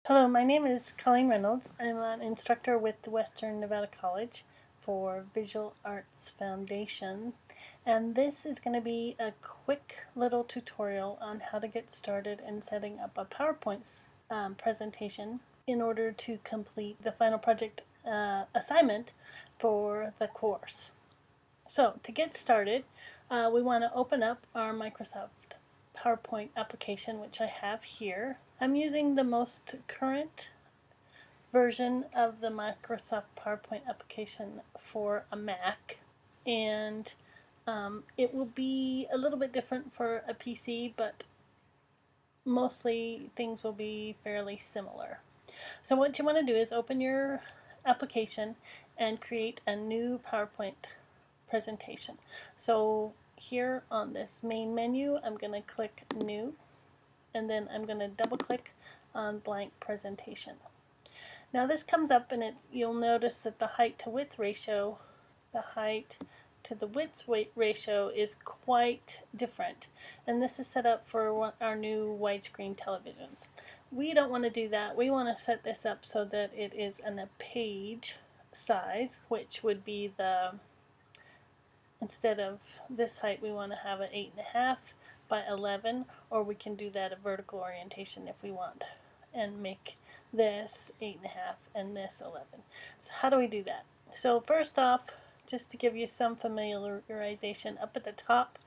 Hello, my name is Colleen Reynolds. I'm an instructor with the Western Nevada College for Visual Arts Foundation, and this is going to be a quick little tutorial on how to get started in setting up a PowerPoint presentation in order to complete the final project assignment for the course. So to get started, we want to open up our Microsoft PowerPoint application, which I have here. I'm using the most current version of the Microsoft PowerPoint application for a Mac, and it will be a little bit different for a PC, but mostly things will be fairly similar. So what you want to do is open your application and create a new PowerPoint presentation. So here on this main menu, I'm going to click New, and then I'm going to double click on Blank Presentation. Now this comes up and you'll notice that the height to width ratio, the height to the width ratio is quite different, and this is set up for our new widescreen televisions. We don't want to do that. We want to set this up so that it is in a page size, which would be instead of this height, we want to have an 8.5 by 11, or we can do that a vertical orientation if we want, and make this 8.5 and this 11. So how do we do that? So first off, just to give you some familiarization, up at the top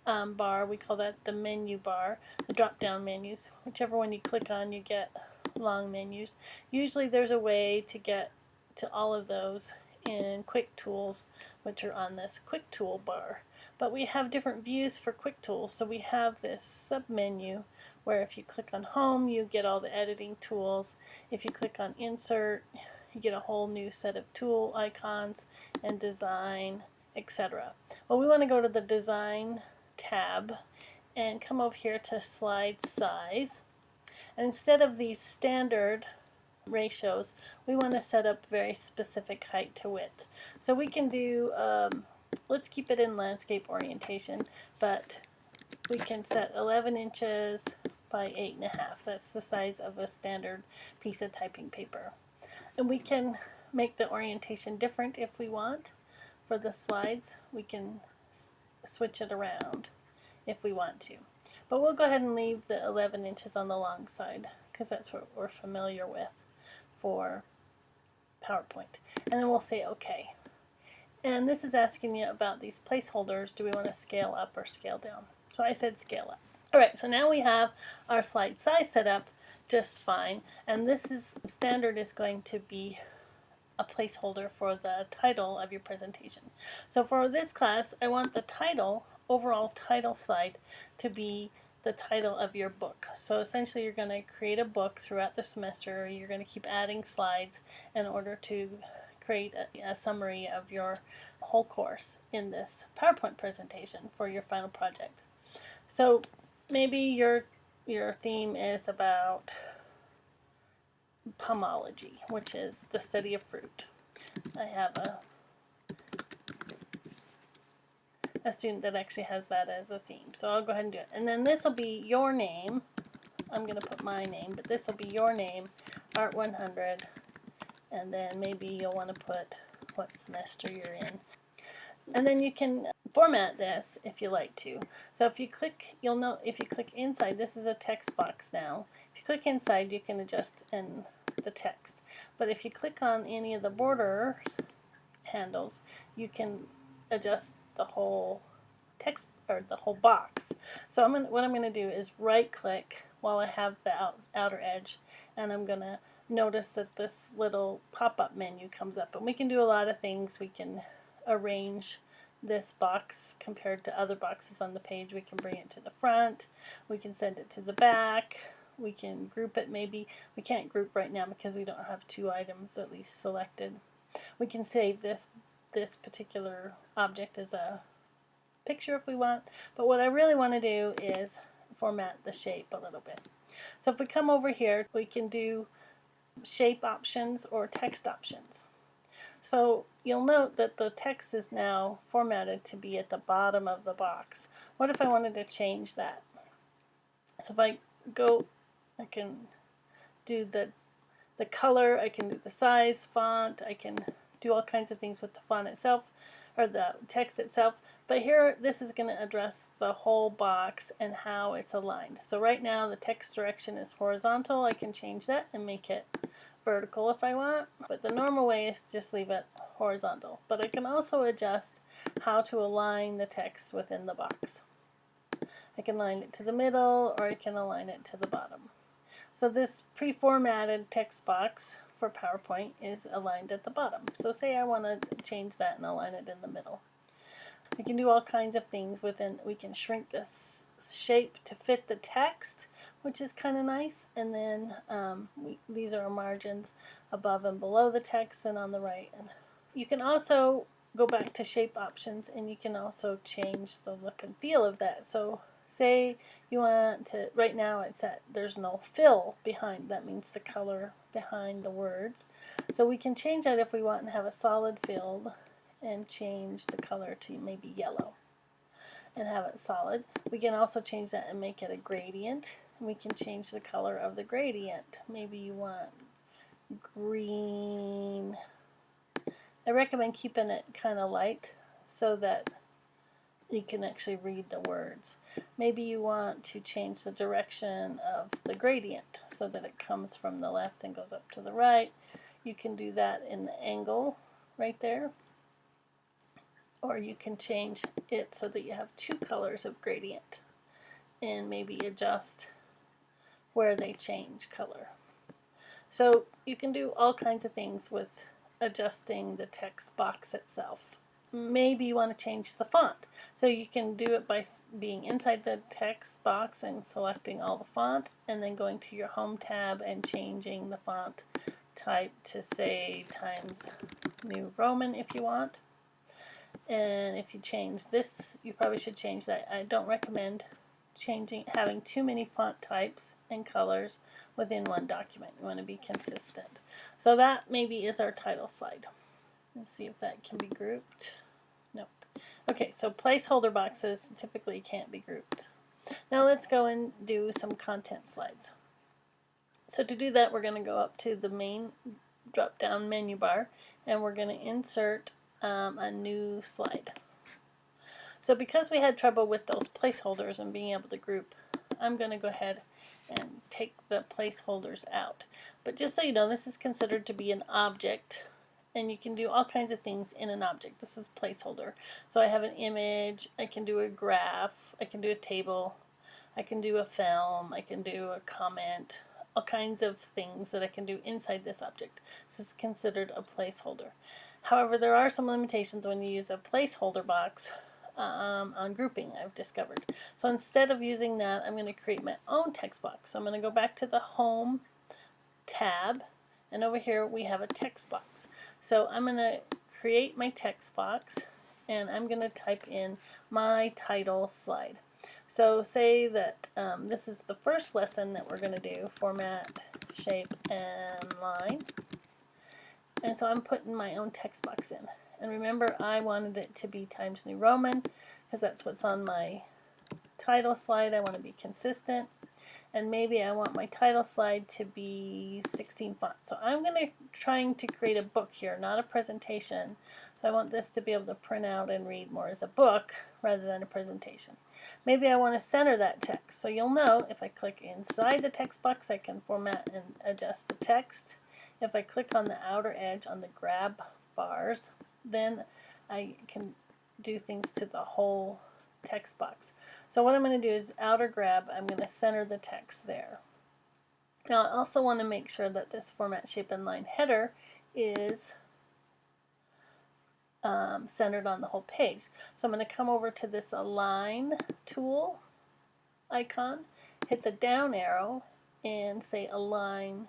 bar, we call that the menu bar, the drop-down menus. Whichever one you click on, you get long menus. Usually there's a way to get to all of those in Quick Tools, which are on this Quick Tool bar. But we have different views for Quick Tools, so we have this sub-menu where if you click on Home, you get all the editing tools. If you click on Insert, you get a whole new set of tool icons and Design, etc. Well, we want to go to the Design tab and come over here to Slide Size. And instead of these standard ratios, we want to set up very specific height to width. So we can do, let's keep it in landscape orientation, but we can set 11 inches by 8.5. That's the size of a standard piece of typing paper. And we can make the orientation different if we want. For the slides, we can switch it around if we want to. But we'll go ahead and leave the 11 inches on the long side because that's what we're familiar with for PowerPoint. And then we'll say OK. And this is asking you about these placeholders. Do we want to scale up or scale down? So I said scale up. Alright, so now we have our slide size set up just fine, and this is standard is going to be a placeholder for the title of your presentation. So for this class, I want the title, overall title slide, to be the title of your book. So essentially you're going to create a book throughout the semester. You're going to keep adding slides in order to create a summary of your whole course in this PowerPoint presentation for your final project. So maybe your theme is about pomology, which is the study of fruit. I have a student that actually has that as a theme, so I'll go ahead and do it. And then this will be your name. I'm going to put my name, but this will be your name, Art 100, and then maybe you'll want to put what semester you're in. And then you can format this if you like to. So if you click, you'll know if you click inside, this is a text box now. If you click inside, you can adjust in the text. But if you click on any of the borders handles, you can adjust the whole text or the whole box. So what I'm going to do is right click while I have the outer edge, and I'm going to notice that this little pop-up menu comes up. And we can do a lot of things. We can arrange this box compared to other boxes on the page. We can bring it to the front, we can send it to the back, we can group it. Maybe we can't group right now because we don't have two items at least selected. We can save this particular object as a picture if we want, but what I really want to do is format the shape a little bit. So if we come over here, we can do shape options or text options. So you'll note that the text is now formatted to be at the bottom of the box. What if I wanted to change that? So if I go, I can do the the color, I can do the size, font, I can do all kinds of things with the font itself, or the text itself. But here, this is going to address the whole box and how it's aligned. So right now, the text direction is horizontal. I can change that and make it vertical if I want, but the normal way is to just leave it horizontal. But I can also adjust how to align the text within the box. I can align it to the middle, or I can align it to the bottom. So this pre-formatted text box for PowerPoint is aligned at the bottom. So say I want to change that and align it in the middle. We can do all kinds of things within. We can shrink this shape to fit the text, which is kind of nice. And then these are our margins above and below the text and on the right. And you can also go back to shape options, and you can also change the look and feel of that. So say you want to, right now it's at, there's no fill behind, that means the color behind the words. So we can change that if we want and have a solid fill and change the color to maybe yellow and have it solid. We can also change that and make it a gradient. And we can change the color of the gradient. Maybe you want green. I recommend keeping it kind of light so that you can actually read the words. Maybe you want to change the direction of the gradient so that it comes from the left and goes up to the right. You can do that in the angle right there. Or you can change it so that you have two colors of gradient and maybe adjust where they change color. So you can do all kinds of things with adjusting the text box itself. Maybe you want to change the font. So you can do it by being inside the text box and selecting all the font, and then going to your Home tab and changing the font type to say Times New Roman if you want. And if you change this, you probably should change that. I don't recommend having too many font types and colors within one document. You want to be consistent. So that maybe is our title slide. Let's see if that can be grouped. Nope. Okay, so placeholder boxes typically can't be grouped. Now let's go and do some content slides. So to do that, we're going to go up to the main drop-down menu bar, and we're going to insert a new slide. So because we had trouble with those placeholders and being able to group, I'm going to go ahead and take the placeholders out. But just so you know, this is considered to be an object, and you can do all kinds of things in an object. This is placeholder. So I have an image, I can do a graph, I can do a table, I can do a film, I can do a comment, all kinds of things that I can do inside this object. This is considered a placeholder. However, there are some limitations when you use a placeholder box on grouping, I've discovered. So instead of using that, I'm going to create my own text box. So I'm going to go back to the Home tab, and over here we have a text box. So I'm going to create my text box, and I'm going to type in my title slide. So say that this is the first lesson that we're going to do, format, shape, and line. And so I'm putting my own text box in. And remember, I wanted it to be Times New Roman because that's what's on my title slide. I want to be consistent. And maybe I want my title slide to be 16 font. So I'm going to trying to create a book here, not a presentation. So I want this to be able to print out and read more as a book rather than a presentation. Maybe I want to center that text. So you'll know if I click inside the text box, I can format and adjust the text. If I click on the outer edge on the grab bars, then I can do things to the whole text box. So what I'm going to do is outer grab, I'm going to center the text there. Now I also want to make sure that this format, shape, and line header is centered on the whole page. So I'm going to come over to this align tool icon, hit the down arrow, and say align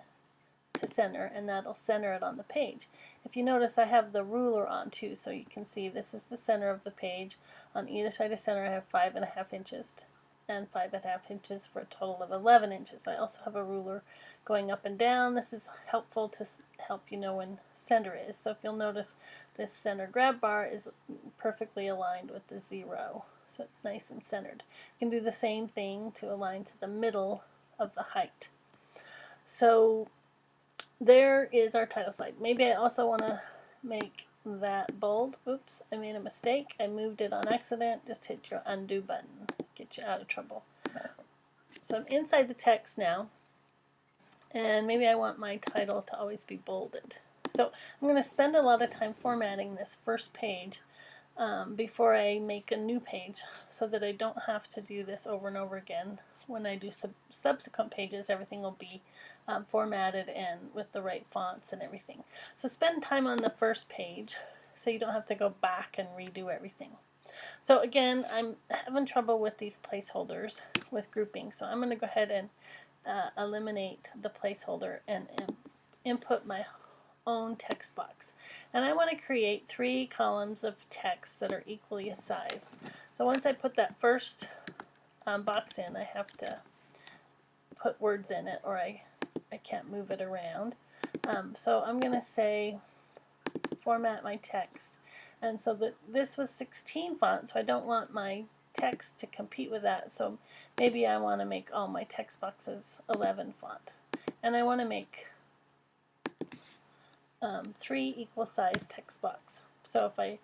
to center, and that'll center it on the page. If you notice, I have the ruler on too, so you can see this is the center of the page. On either side of center I have 5.5 inches and 5.5 inches for a total of 11 inches. I also have a ruler going up and down. This is helpful to help you know when center is. So if you'll notice, this center grab bar is perfectly aligned with the 0, so it's nice and centered. You can do the same thing to align to the middle of the height. So there is our title slide. Maybe I also want to make that bold. Oops, I made a mistake. I moved it on accident. Just hit your undo button. Get you out of trouble. So I'm inside the text now, and maybe I want my title to always be bolded. So I'm going to spend a lot of time formatting this first page before I make a new page, so that I don't have to do this over and over again. When I do subsequent pages, everything will be formatted and with the right fonts and everything. So spend time on the first page so you don't have to go back and redo everything. So again, I'm having trouble with these placeholders with grouping, so I'm going to go ahead and eliminate the placeholder and input my own text box. And I want to create 3 columns of text that are equally sized. So once I put that first box in, I have to put words in it, or I can't move it around. So I'm going to say format my text. And so this was 16 font, so I don't want my text to compete with that. So maybe I want to make all my text boxes 11 font. And I want to make 3 equal size text box. So if I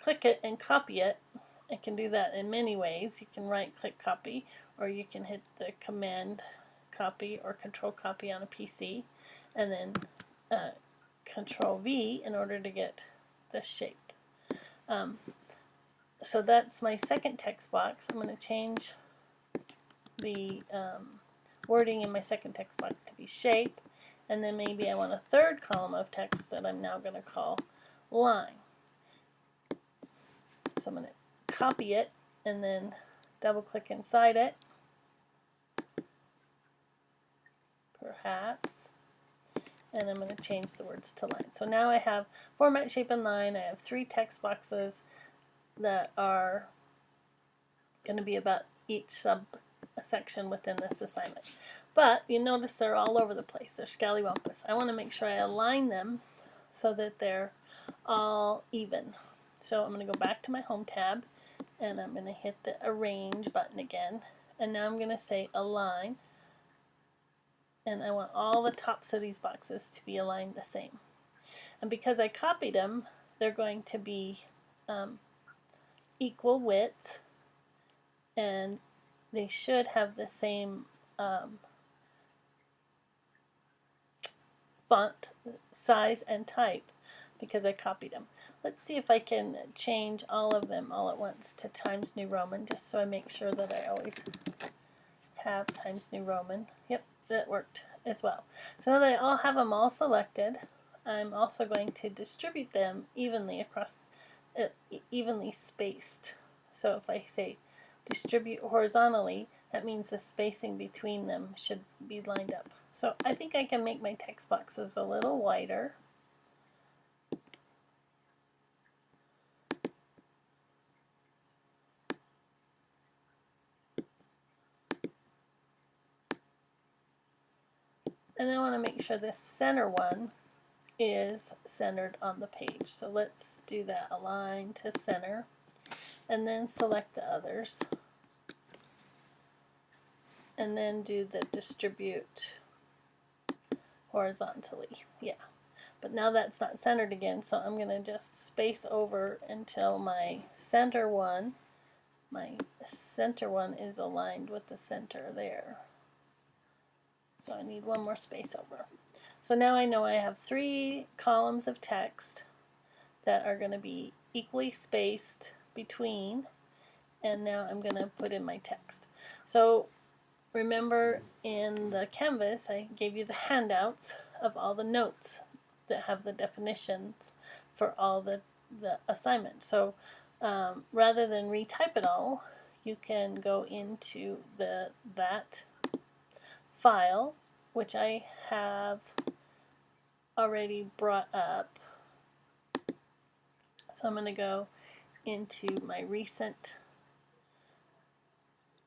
click it and copy it, I can do that in many ways. You can right click copy, or you can hit the command copy or control copy on a PC, and then control V in order to get the shape. So that's my second text box. I'm going to change the wording in my second text box to be shape, and then maybe I want a third column of text that I'm now going to call line. So I'm going to copy it and then double click inside it, perhaps, and I'm going to change the words to line. So now I have format, shape, and line. I have 3 text boxes that are going to be about each subsection within this assignment. But you notice they're all over the place. They're scallywampus. I want to make sure I align them so that they're all even. So I'm going to go back to my Home tab, and I'm going to hit the Arrange button again. And now I'm going to say Align. And I want all the tops of these boxes to be aligned the same. And because I copied them, they're going to be equal width, and they should have the same font size and type because I copied them. Let's see if I can change all of them all at once to Times New Roman, just so I make sure that I always have Times New Roman. Yep, that worked as well. So now that I all have them all selected, I'm also going to distribute them evenly across, evenly spaced. So if I say distribute horizontally, that means the spacing between them should be lined up. So I think I can make my text boxes a little wider. And I want to make sure this center one is centered on the page. So let's do that, align to center, and then select the others, and then do the distribute horizontally. Yeah, but now that's not centered again, so I'm going to just space over until my center one is aligned with the center there. So I need one more space over. So now I know I have 3 columns of text that are going to be equally spaced between, and now I'm going to put in my text. So remember, in the Canvas I gave you the handouts of all the notes that have the definitions for all the assignments. So rather than retype it all, you can go into that file, which I have already brought up. So I'm going to go into my recent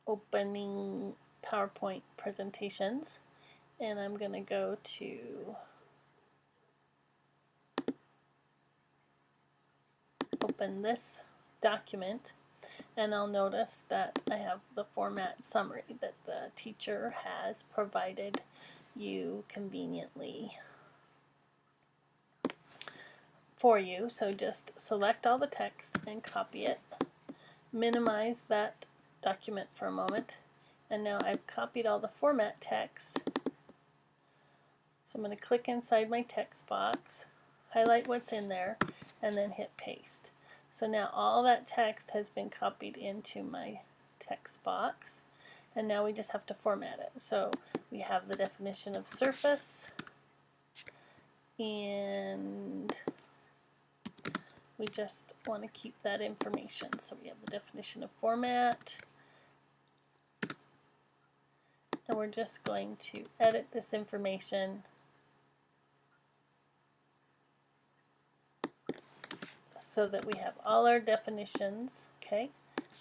opening PowerPoint presentations, and I'm going to go to open this document, and I'll notice that I have the format summary that the teacher has provided you conveniently for you. So just select all the text and copy it. Minimize that document for a moment. And now I've copied all the format text. So I'm going to click inside my text box, highlight what's in there, and then hit paste. So now all that text has been copied into my text box, and now we just have to format it. So we have the definition of surface, and we just want to keep that information. So we have the definition of format, and we're just going to edit this information so that we have all our definitions. Okay,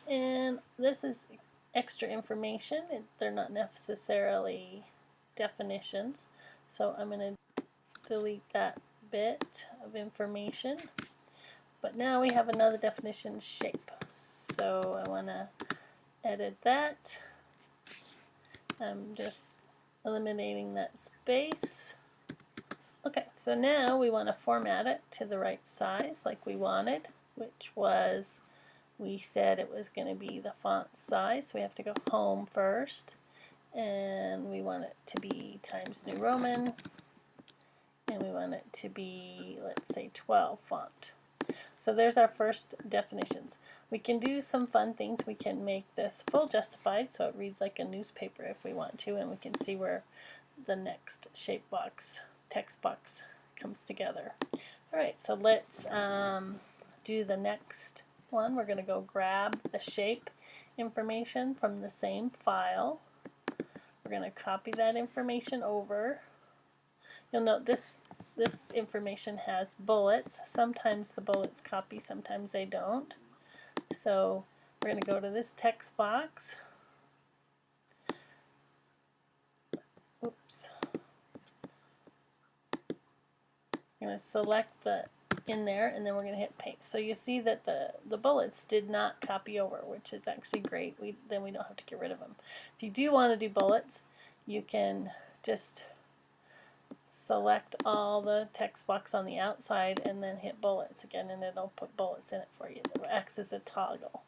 and this is extra information. They're not necessarily definitions, so I'm going to delete that bit of information. But now we have another definition, shape. So I want to edit that. I'm just eliminating that space. Okay, so now we want to format it to the right size like we wanted, which was, we said it was going to be the font size. So we have to go home first, and we want it to be Times New Roman, and we want it to be, let's say, 12 font. So there's our first definitions. We can do some fun things. We can make this full justified so it reads like a newspaper if we want to, and we can see where the next shape box, text box comes together. Alright, so let's do the next one. We're going to go grab the shape information from the same file. We're going to copy that information over. You'll note this information has bullets. Sometimes the bullets copy, sometimes they don't. So we're going to go to this text box. Oops. I'm going to select the in there, and then we're going to hit paste. So you see that the bullets did not copy over, which is actually great. Then we don't have to get rid of them. If you do want to do bullets, you can just select all the text box on the outside and then hit bullets again, and it'll put bullets in it for you. It acts as a toggle.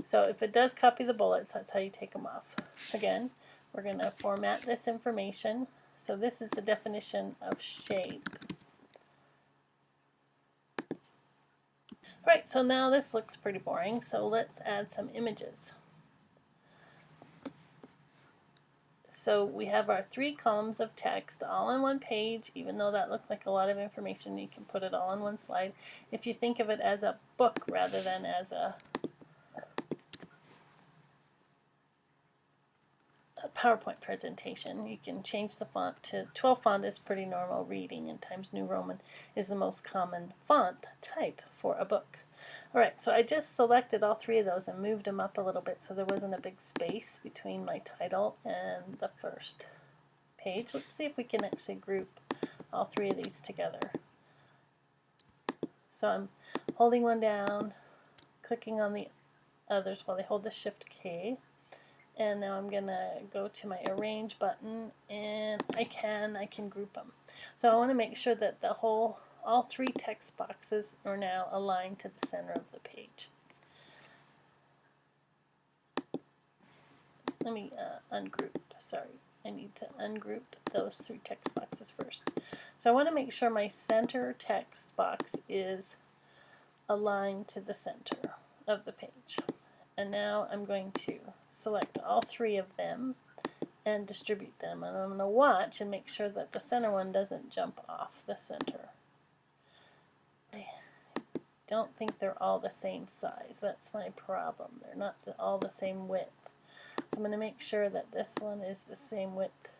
So if it does copy the bullets, that's how you take them off. Again, we're going to format this information. So this is the definition of shape. Alright, so now this looks pretty boring, so let's add some images. So we have our 3 columns of text all in one page. Even though that looked like a lot of information, you can put it all in one slide. If you think of it as a book rather than as a PowerPoint presentation, you can change the font to 12 font is pretty normal reading, and Times New Roman is the most common font type for a book. Alright, so I just selected all 3 of those and moved them up a little bit so there wasn't a big space between my title and the first page. Let's see if we can actually group all 3 of these together. So I'm holding one down, clicking on the others while I hold the Shift key. And now I'm going to go to my Arrange button, and I can group them. So I want to make sure that all 3 text boxes are now aligned to the center of the page. Let me ungroup. Sorry, I need to ungroup those 3 text boxes first. So I want to make sure my center text box is aligned to the center of the page. And now I'm going to select all 3 of them and distribute them. And I'm going to watch and make sure that the center one doesn't jump off the center. I don't think they're all the same size. That's my problem. They're not all the same width. So I'm going to make sure that this one is the same width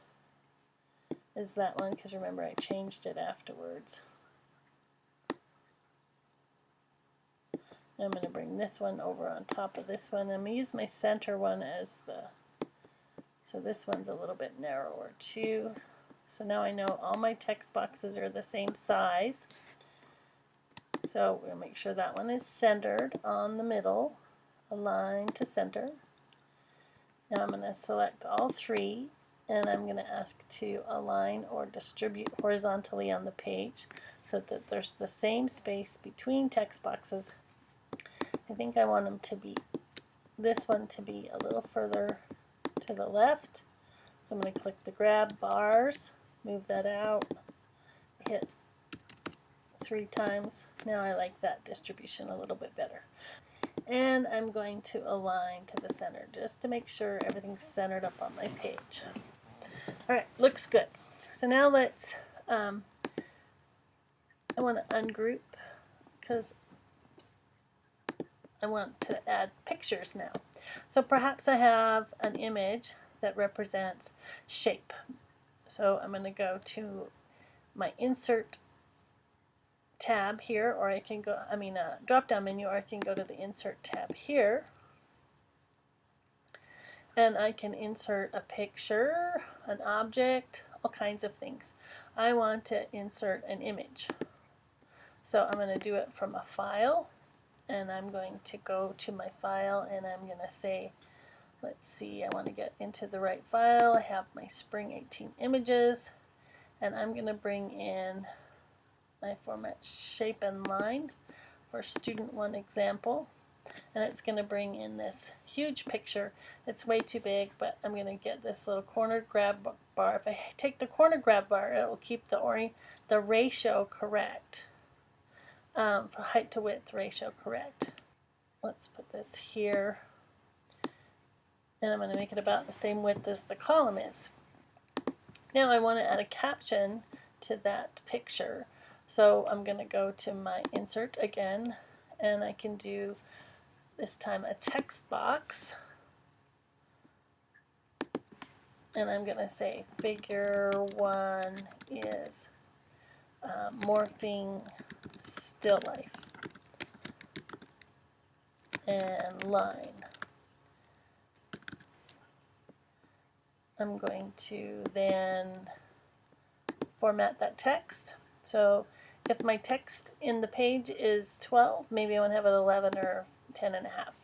as that one, because remember I changed it afterwards. I'm going to bring this one over on top of this one. I'm going to use my center one as so this one's a little bit narrower too. So now I know all my text boxes are the same size. So we're going to make sure that one is centered on the middle, aligned to center. Now I'm going to select all 3 and I'm going to ask to align or distribute horizontally on the page so that there's the same space between text boxes. I think I want them to be, this one to be a little further to the left. So I'm going to click the grab bars, move that out, hit 3 times. Now I like that distribution a little bit better. And I'm going to align to the center just to make sure everything's centered up on my page. Alright, looks good. So now let's, I want to ungroup because I want to add pictures now. So perhaps I have an image that represents shape. So I'm going to go to my insert tab here, or I can go, drop down menu, or I can go to the insert tab here. And I can insert a picture, an object, all kinds of things. I want to insert an image. So I'm going to do it from a file, and I'm going to go to my file, and I'm going to say, let's see, I want to get into the right file. I have my Spring 18 images, and I'm going to bring in my format shape and line for student 1 example. And it's going to bring in this huge picture. It's way too big, but I'm going to get this little corner grab bar. If I take the corner grab bar, it will keep the ratio correct, for height to width ratio correct. Let's put this here, and I'm going to make it about the same width as the column is. Now I want to add a caption to that picture, so I'm going to go to my insert again, and I can do this time a text box, and I'm going to say figure 1 is morphing still life and line. I'm going to then format that text. So if my text in the page is 12, maybe I want to have it 11 or 10 and a half.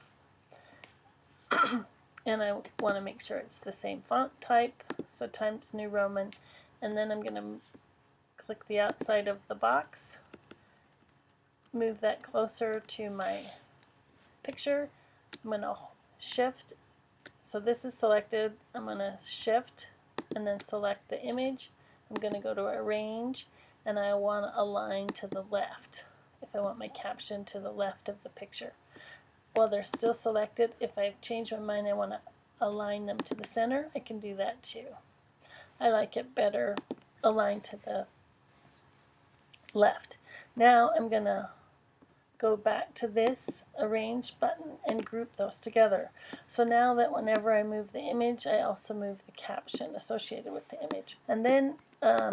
And I want to make sure it's the same font type, so Times New Roman, and then I'm going to click the outside of the box, move that closer to my picture. I'm going to shift, so this is selected, I'm going to shift and then select the image. I'm going to go to arrange, and I want to align to the left if I want my caption to the left of the picture. While they're still selected, if I've changed my mind, I want to align them to the center, I can do that too. I like it better aligned to the left. Now I'm going to go back to this arrange button and group those together. So now that whenever I move the image, I also move the caption associated with the image. And then I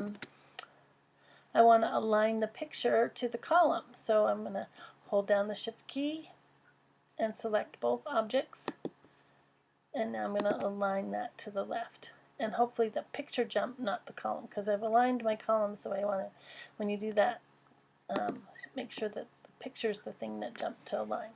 want to align the picture to the column. So I'm going to hold down the shift key and select both objects, and now I'm going to align that to the left, and hopefully the picture jump, not the column, because I've aligned my columns the way I want it. When you do that, make sure that the picture is the thing that jumped to align.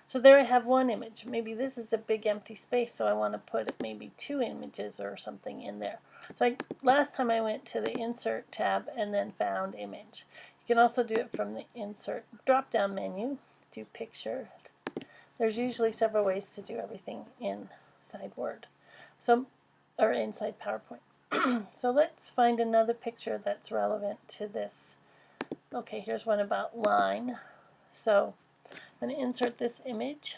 So there I have one image. Maybe this is a big empty space, so I want to put maybe 2 images or something in there. So last time I went to the insert tab and then found image. You can also do it from the insert drop down menu, do picture. There's usually several ways to do everything inside Word, or inside PowerPoint. So let's find another picture that's relevant to this. Okay, here's one about line. So I'm going to insert this image.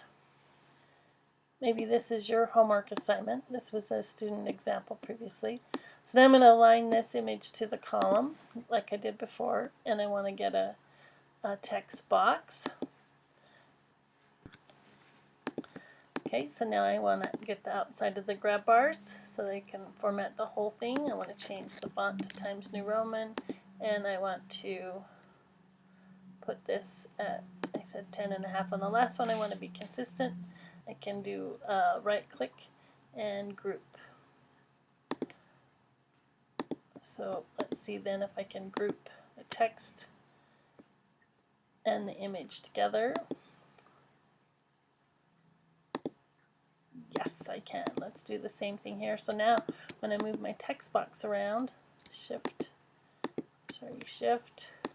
Maybe this is your homework assignment. This was a student example previously. So now I'm going to align this image to the column like I did before, and I want to get a text box. Okay, so now I want to get the outside of the grab bars so they can format the whole thing. I want to change the font to Times New Roman, and I want to put this at, I said 10.5 on the last one. I want to be consistent. I can do right click and group. So let's see then if I can group the text and the image together. Yes, I can. Let's do the same thing here. So now when I move my text box around, shift,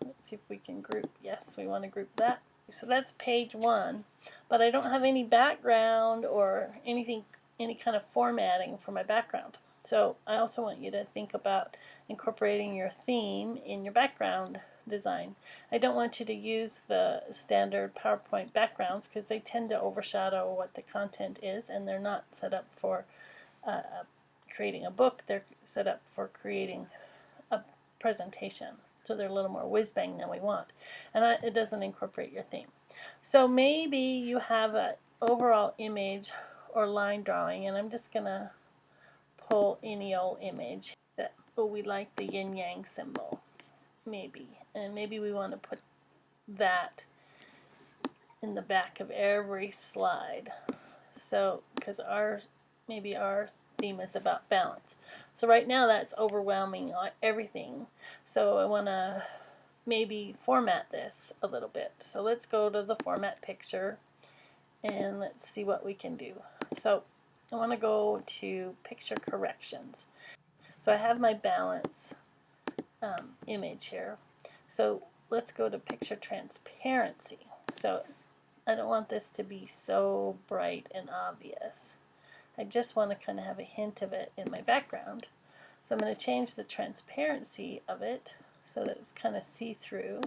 let's see if we can group. Yes, we want to group that. So that's page 1, but I don't have any background or anything, any kind of formatting for my background. So I also want you to think about incorporating your theme in your background design. I don't want you to use the standard PowerPoint backgrounds because they tend to overshadow what the content is, and they're not set up for creating a book. They're set up for creating a presentation. So they're a little more whiz-bang than we want. And it doesn't incorporate your theme. So maybe you have an overall image or line drawing, and I'm just going to pull any old image that, oh, we like the yin-yang symbol, maybe. And maybe we want to put that in the back of every slide. So, because maybe our theme is about balance. So right now that's overwhelming everything. So I want to maybe format this a little bit. So let's go to the format picture and let's see what we can do. So I want to go to picture corrections. So I have my balance image here. So let's go to picture transparency. So I don't want this to be so bright and obvious. I just want to kind of have a hint of it in my background. So I'm going to change the transparency of it so that it's kind of see-through.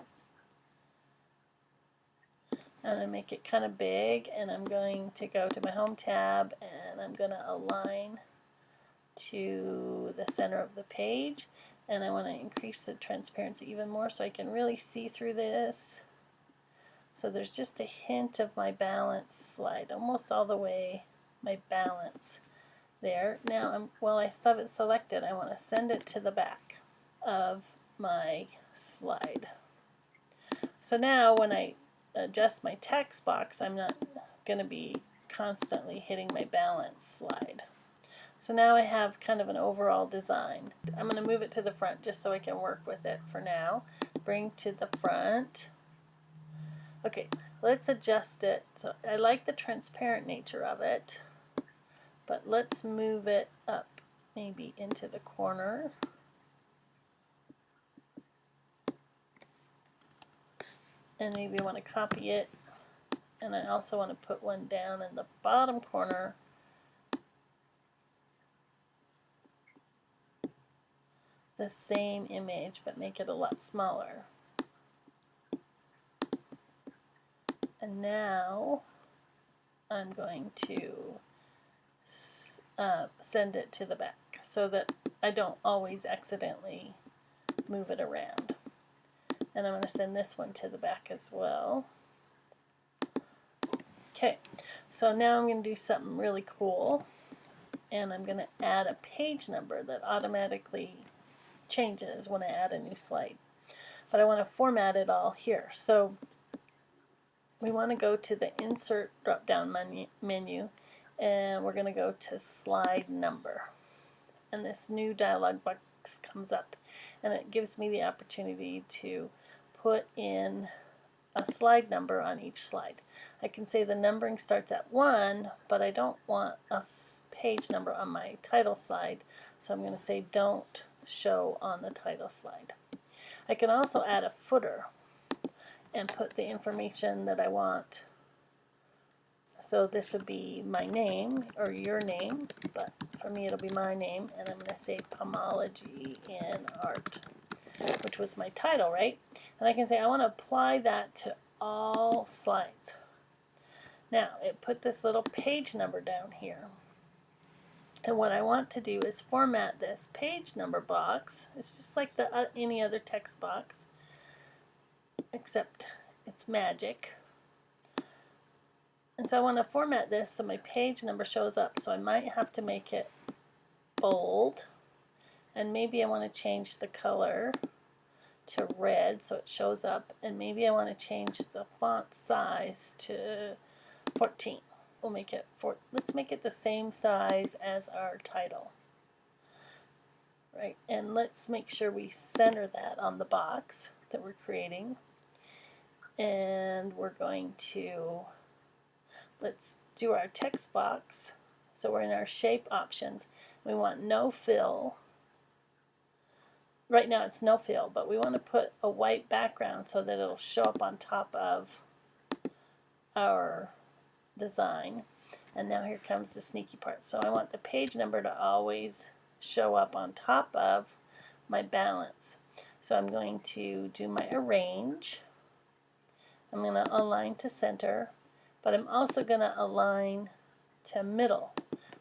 I'm going to make it kind of big, and I'm going to go to my Home tab, and I'm going to align to the center of the page, and I want to increase the transparency even more so I can really see through this. So there's just a hint of my balance slide, almost all the way my balance there. Now, while I have it selected, I want to send it to the back of my slide. So now when I adjust my text box, I'm not going to be constantly hitting my balance slide. So now I have kind of an overall design. I'm going to move it to the front just so I can work with it for now. Bring to the front. Okay, let's adjust it. So I like the transparent nature of it, but let's move it up maybe into the corner. And maybe I want to copy it, and I also want to put one down in the bottom corner. The same image, but make it a lot smaller. And now I'm going to send it to the back so that I don't always accidentally move it around. And I'm going to send this one to the back as well. Okay, so now I'm going to do something really cool, and I'm going to add a page number that automatically changes when I add a new slide. But I want to format it all here. So we want to go to the Insert drop-down menu, and we're going to go to Slide Number. And this new dialog box comes up, and it gives me the opportunity to put in a slide number on each slide. I can say the numbering starts at 1, but I don't want a page number on my title slide, so I'm going to say don't show on the title slide. I can also add a footer and put the information that I want. So this would be my name or your name, but for me it'll be my name, and I'm going to say Pomology in Art, which was my title, right? And I can say I want to apply that to all slides. Now it put this little page number down here. And what I want to do is format this page number box. It's just like any other text box, except it's magic. And so I want to format this so my page number shows up. So I might have to make it bold, and maybe I want to change the color to red so it shows up, and maybe I want to change the font size to 14. We'll make it let's make it the same size as our title. Right, and let's make sure we center that on the box that we're creating. And we're going to, let's do our text box. So we're in our shape options. We want no fill. Right now it's no fill, but we want to put a white background so that it'll show up on top of our design. And now here comes the sneaky part. So I want the page number to always show up on top of my balance. So I'm going to do my arrange. I'm going to align to center, but I'm also going to align to middle.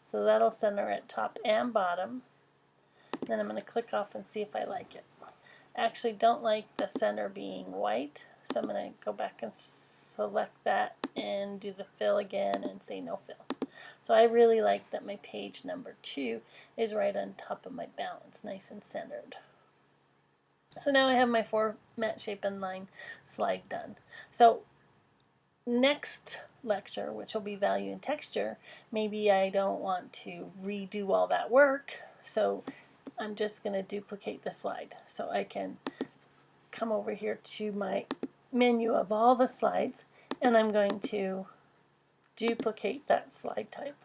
So that'll center at top and bottom. Then I'm going to click off and see if I like it. I actually don't like the center being white, so I'm going to go back and select that and do the fill again and say no fill. So I really like that my page number 2 is right on top of my balance, nice and centered. So now I have my format, shape, and line slide done. So next lecture, which will be value and texture, maybe I don't want to redo all that work, so I'm just going to duplicate the slide. So I can come over here to my menu of all the slides, and I'm going to duplicate that slide type.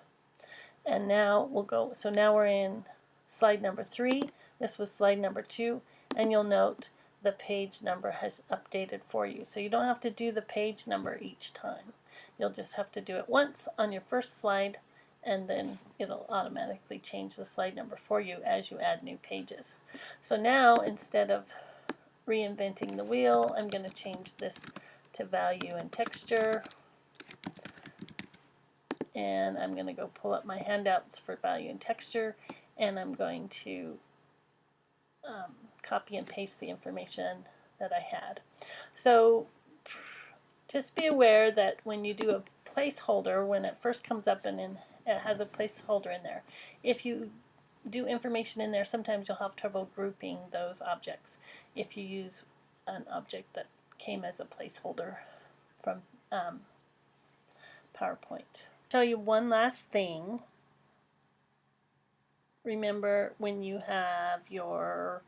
And now we'll go, so now we're in slide number 3. This was slide number 2, and you'll note the page number has updated for you. So you don't have to do the page number each time. You'll just have to do it once on your first slide, and then it'll automatically change the slide number for you as you add new pages. So now, instead of reinventing the wheel, I'm going to change this to value and texture. And I'm going to go pull up my handouts for value and texture, and I'm going to copy and paste the information that I had. So just be aware that when you do a placeholder, when it first comes up and it has a placeholder in there, if you do information in there, sometimes you'll have trouble grouping those objects if you use an object that came as a placeholder from PowerPoint. Show you one last thing. Remember, when you have your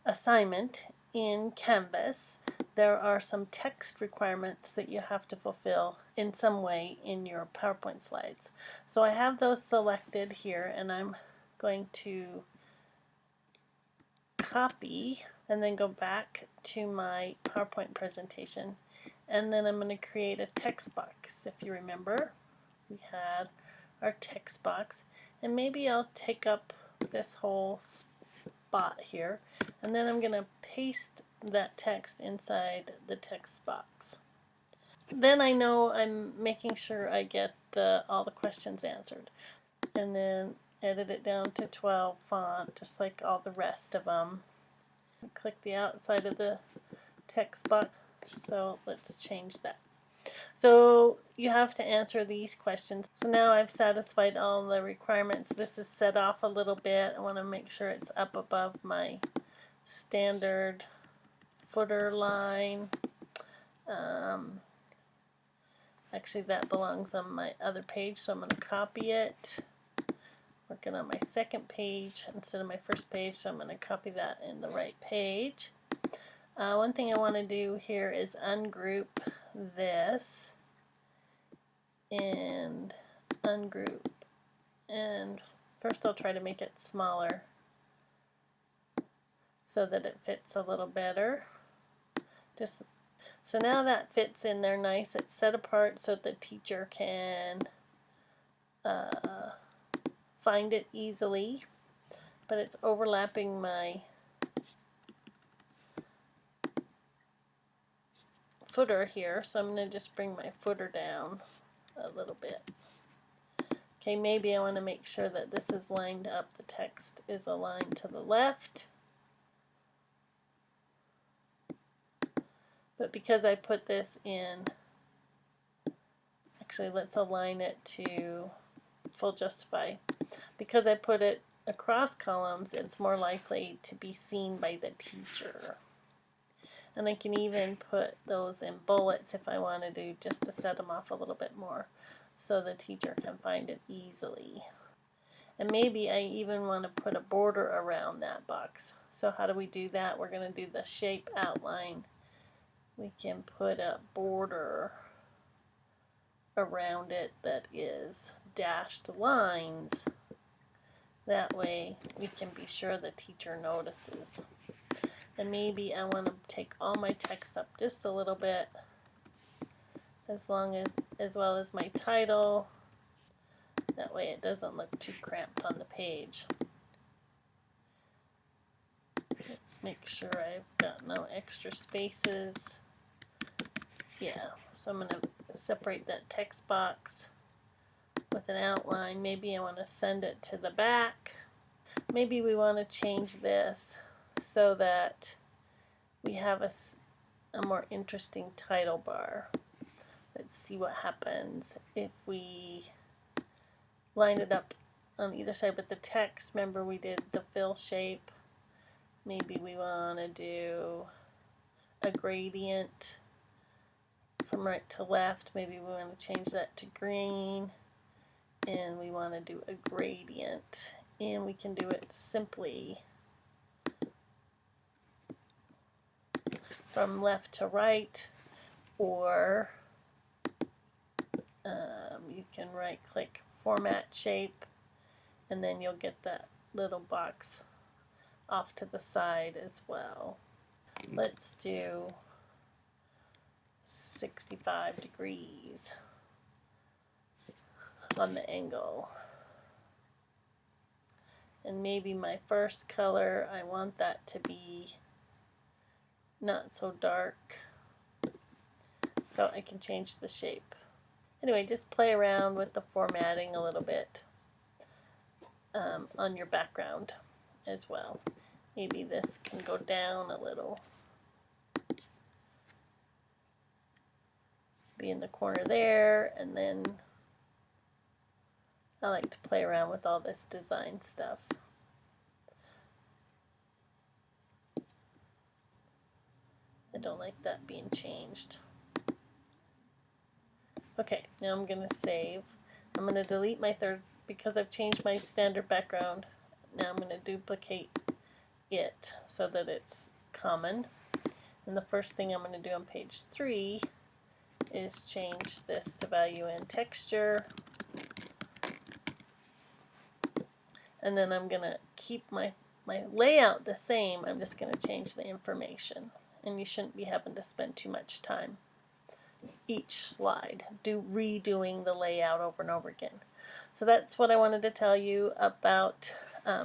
assignment in Canvas, there are some text requirements that you have to fulfill in some way in your PowerPoint slides. So I have those selected here, and I'm going to copy and then go back to my PowerPoint presentation, and then I'm going to create a text box. If you remember, we had our text box, and maybe I'll take up this whole spot here, and then I'm going to paste that text inside the text box. Then I know I'm making sure I get all the questions answered, and then edit it down to 12 font, just like all the rest of them. Click the outside of the text box, so let's change that. So you have to answer these questions. So now I've satisfied all the requirements. This is set off a little bit. I want to make sure it's up above my standard footer line. Actually, that belongs on my other page, so I'm going to copy it. Working on my second page instead of my first page, so I'm going to copy that in the right page. One thing I want to do here is ungroup this and ungroup, and first I'll try to make it smaller so that it fits a little better. So now that fits in there nice. It's set apart so the teacher can find it easily, but it's overlapping my footer here, so I'm going to just bring my footer down a little bit. Okay, maybe I want to make sure that this is lined up, the text is aligned to the left. But because I put this in, actually let's align it to full justify. Because I put it across columns, it's more likely to be seen by the teacher. And I can even put those in bullets if I wanted to, just to set them off a little bit more so the teacher can find it easily. And maybe I even want to put a border around that box. So how do we do that? We're going to do the shape outline. We can put a border around it that is dashed lines. That way we can be sure the teacher notices. And maybe I want to take all my text up just a little bit, as well as my title. That way it doesn't look too cramped on the page. Let's make sure I've got no extra spaces. Yeah, so I'm going to separate that text box with an outline. Maybe I want to send it to the back. Maybe we want to change this so that we have a more interesting title bar. Let's see what happens if we line it up on either side with the text. Remember we did the fill shape. Maybe we want to do a gradient from right to left. Maybe we want to change that to green, and we want to do a gradient, and we can do it simply from left to right, or you can right click format shape, and then you'll get that little box off to the side as well. Let's do 65 degrees on the angle. And maybe my first color, I want that to be not so dark, so I can change the shape. Anyway, just play around with the formatting a little bit on your background as well. Maybe this can go down a little, be in the corner there, and then I like to play around with all this design stuff. I don't like that being changed. Okay, now I'm going to save. I'm going to delete my third, because I've changed my standard background. Now I'm going to duplicate it so that it's common. And the first thing I'm going to do on page 3 is change this to value and texture. And then I'm going to keep my layout the same. I'm just going to change the information. And you shouldn't be having to spend too much time each slide redoing the layout over and over again. So that's what I wanted to tell you about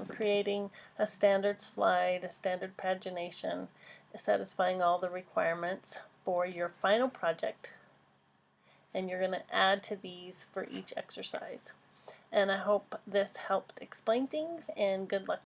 creating a standard slide, a standard pagination, satisfying all the requirements for your final project. And you're going to add to these for each exercise. And I hope this helped explain things, and good luck.